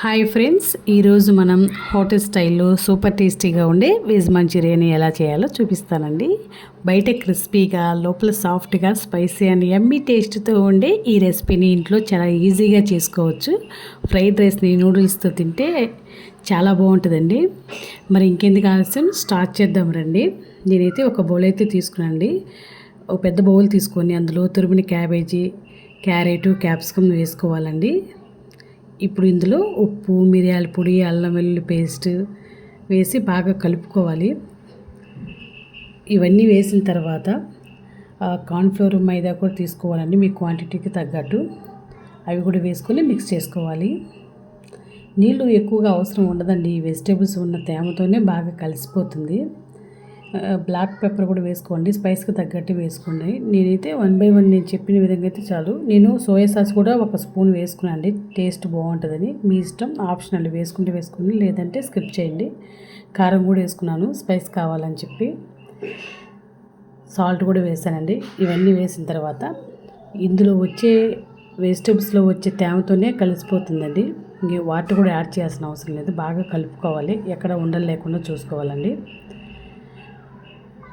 Hi friends, ఈరోజు మనం hotel స్టైల్లో సూపర్ టేస్టీగా ఉండే వెజ్ మంచూరియాని ఎలా చేయాలో చూపిస్తానండి. బయట క్రిస్పీగా, లోపల సాఫ్ట్గా, స్పైసీ అండ్ యమ్మీ టేస్ట్తో ఉండే ఈ రెసిపీని ఇంట్లో చాలా ఈజీగా చేసుకోవచ్చు. ఫ్రైడ్ రైస్ని నూడిల్స్తో తింటే చాలా బాగుంటుందండి. మరి ఇంకెందుకు ఆలస్యం, స్టార్ట్ చేద్దాం రండి. నేనైతే ఒక బౌల్ అయితే తీసుకున్నానండి. ఒక పెద్ద బౌల్ తీసుకొని అందులో తురిమిన క్యాబేజీ, క్యారెట్, క్యాప్సికమ్ వేసుకోవాలండి. ఇప్పుడు ఇందులో ఉప్పు, మిరియాల పొడి, అల్లం వెల్లుల్లి పేస్ట్ వేసి బాగా కలుపుకోవాలి. ఇవన్నీ వేసిన తర్వాత కార్న్ఫ్లోర్, మైదా కూడా తీసుకోవాలండి మీ క్వాంటిటీకి తగ్గట్టు. అవి కూడా వేసుకొని మిక్స్ చేసుకోవాలి. నీళ్ళు ఎక్కువగా అవసరం ఉండదండి, ఈ వెజిటేబుల్స్ ఉన్న తేమతోనే బాగా కలిసిపోతుంది. బ్లాక్ పెప్పర్ కూడా వేసుకోండి, స్పైస్కి తగ్గట్టు వేసుకోండి. నేనైతే 1 by 1 నేను చెప్పిన విధంగా అయితే చాలు. నేను సోయా సాస్ కూడా 1 స్పూన్ వేసుకున్నాను అండి, టేస్ట్ బాగుంటుందని. మీ ఇష్టం, ఆప్షనల్, వేసుకుంటే వేసుకోండి, లేదంటే స్కిప్ చేయండి. కారం కూడా వేసుకున్నాను స్పైస్ కావాలని చెప్పి. సాల్ట్ కూడా వేసానండి. ఇవన్నీ వేసిన తర్వాత ఇందులో వచ్చే వెజిటేబుల్స్లో వచ్చే తేమతోనే కలిసిపోతుందండి. ఇంక వాటర్ కూడా యాడ్ చేయాల్సిన అవసరం లేదు. బాగా కలుపుకోవాలి, ఎక్కడ ఉండలు లేకుండా చూసుకోవాలండి.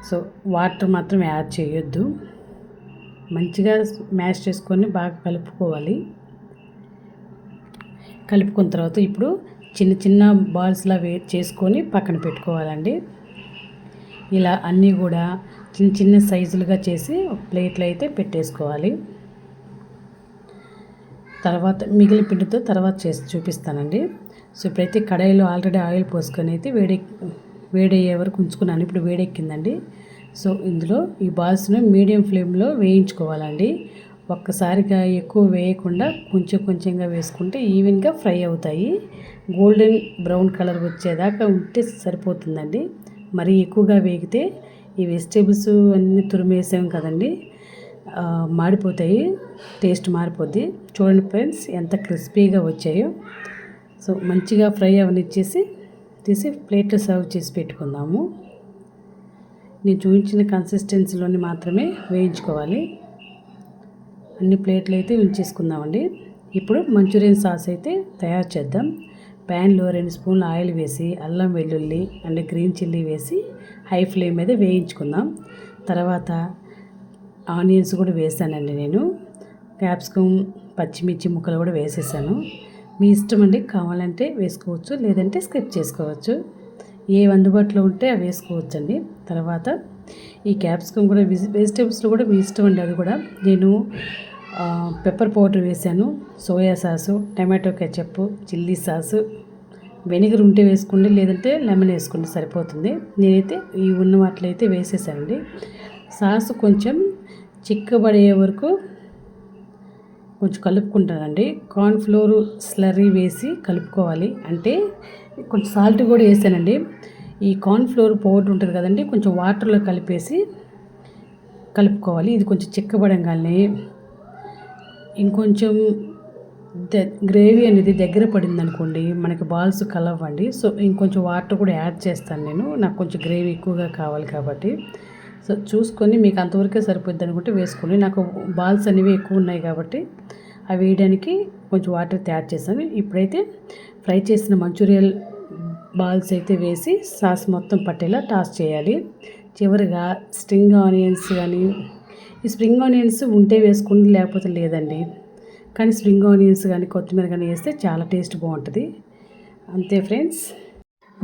సో వాటర్ మాత్రం యాడ్ చేయొద్దు. మంచిగా మ్యాష్ చేసుకొని బాగా కలుపుకోవాలి. కలుపుకున్న తర్వాత ఇప్పుడు చిన్న చిన్న బాల్స్లా చేసుకొని పక్కన పెట్టుకోవాలండి. ఇలా అన్నీ కూడా చిన్న చిన్న సైజులుగా చేసి ప్లేట్లో అయితే పెట్టేసుకోవాలి. తర్వాత మిగిలిన పిండితో తర్వాత చేసి చూపిస్తానండి. సో ఇప్పుడైతే కడాయిలో ఆల్రెడీ ఆయిల్ పోసుకొని అయితే వేడయ్యే వరకు ఉంచుకున్నాను. ఇప్పుడు వేడెక్కిందండి. సో ఇందులో ఈ బాల్స్ను మీడియం ఫ్లేమ్లో వేయించుకోవాలండి. ఒక్కసారిగా ఎక్కువ వేయకుండా కొంచెం కొంచెంగా వేసుకుంటే ఈవెన్గా ఫ్రై అవుతాయి. గోల్డెన్ బ్రౌన్ కలర్ వచ్చేదాకా ఉంటే సరిపోతుందండి. మరీ ఎక్కువగా వేగితే ఈ వెజిటేబుల్స్ అన్నీ తురిమేసాం కదండి, మాడిపోతాయి, టేస్ట్ మారిపోద్ది. చూడండి ఫ్రెండ్స్, ఎంత క్రిస్పీగా వచ్చాయో. సో మంచిగా ఫ్రై అవనిచ్చేసి తీసి ప్లేట్లో సర్వ్ చేసి పెట్టుకుందాము. నేను చూపించిన కన్సిస్టెన్సీలోని మాత్రమే వేయించుకోవాలి. అన్ని ప్లేట్లు అయితే ఉంచేసుకుందామండి. ఇప్పుడు మంచూరియన్ సాస్ అయితే తయారు చేద్దాం. ప్యాన్లో 2 స్పూన్లు ఆయిల్ వేసి అల్లం వెల్లుల్లి అండ్ గ్రీన్ చిల్లీ వేసి హై ఫ్లేమ్ మీద వేయించుకుందాం. తర్వాత ఆనియన్స్ కూడా వేసానండి నేను. క్యాప్సికమ్, పచ్చిమిర్చి ముక్కలు కూడా వేసేసాను. మీ ఇష్టం అండి, కావాలంటే వేసుకోవచ్చు, లేదంటే స్కిప్ చేసుకోవచ్చు. ఏ అందుబాటులో ఉంటే అవి వేసుకోవచ్చండి. తర్వాత ఈ క్యాప్సికమ్ కూడా వెజిటేబుల్స్లో కూడా మీ ఇష్టం అండి. అది కూడా నేను పెప్పర్ పౌడర్ వేసాను, soya sauce, tomato ketchup, chilli sauce, vinegar ఉంటే వేసుకోండి, లేదంటే లెమన్ వేసుకోండి, సరిపోతుంది. నేనైతే ఈ ఉన్న వాటిలో అయితే వేసేసానండి. సాసు కొంచెం చిక్కబడే వరకు కొంచెం కలుపుకుంటానండి. కార్న్ఫ్లోర్ స్లర్రీ వేసి కలుపుకోవాలి. అంటే కొంచెం సాల్ట్ కూడా వేసానండి. ఈ కార్న్ఫ్లోర్ పౌడర్ ఉంటుంది కదండి, కొంచెం వాటర్లో కలిపేసి కలుపుకోవాలి. ఇది కొంచెం చిక్కబడంగానే ఇంకొంచెం గ్రేవీ అనేది దగ్గర పడింది అనుకోండి, మనకి బాల్స్ కలవండి. సో ఇంకొంచెం వాటర్ కూడా యాడ్ చేస్తాను నేను, నాకు కొంచెం గ్రేవీ ఎక్కువగా కావాలి కాబట్టి. సో చూసుకొని మీకు అంతవరకే సరిపోద్ది అనుకుంటే వేసుకోండి. నాకు బాల్స్ అనేవి ఎక్కువ ఉన్నాయి కాబట్టి అవి వేయడానికి కొంచెం వాటర్ తయారు చేశాను. ఇప్పుడైతే ఫ్రై చేసిన మంచూరియల్ బాల్స్ అయితే వేసి సాస్ మొత్తం పట్టేలా టాస్ చేయాలి. చివరిగా స్ప్రింగ్ ఆనియన్స్ కానీ, ఈ స్ప్రింగ్ ఆనియన్స్ ఉంటే వేసుకోండి, లేకపోతే లేదండి. కానీ స్ప్రింగ్ ఆనియన్స్ కానీ కొత్తిమీర కానీ వేస్తే చాలా టేస్ట్ బాగుంటుంది. అంతే ఫ్రెండ్స్,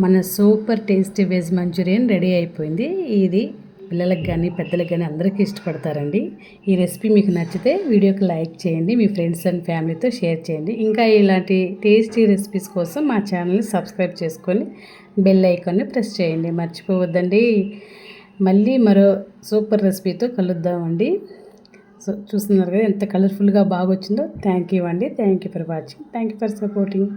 మన super tasty veg Manchurian ready అయిపోయింది. ఇది పిల్లలకు కానీ పెద్దలకు కానీ అందరికీ ఇష్టపడతారండి. ఈ రెసిపీ మీకు నచ్చితే వీడియోకి లైక్ చేయండి, మీ ఫ్రెండ్స్ అండ్ ఫ్యామిలీతో షేర్ చేయండి. ఇంకా ఇలాంటి టేస్టీ రెసిపీస్ కోసం మా ఛానల్ని సబ్స్క్రైబ్ చేసుకొని బెల్ ఐకాన్ని ప్రెస్ చేయండి, మర్చిపోవద్దండి. మళ్ళీ మరో సూపర్ రెసిపీతో కలుద్దామండి. సో చూస్తున్నారు కదా ఎంత కలర్ఫుల్గా బాగా వచ్చిందో. థ్యాంక్ యూ అండి. Thank you for watching. Thank you for supporting.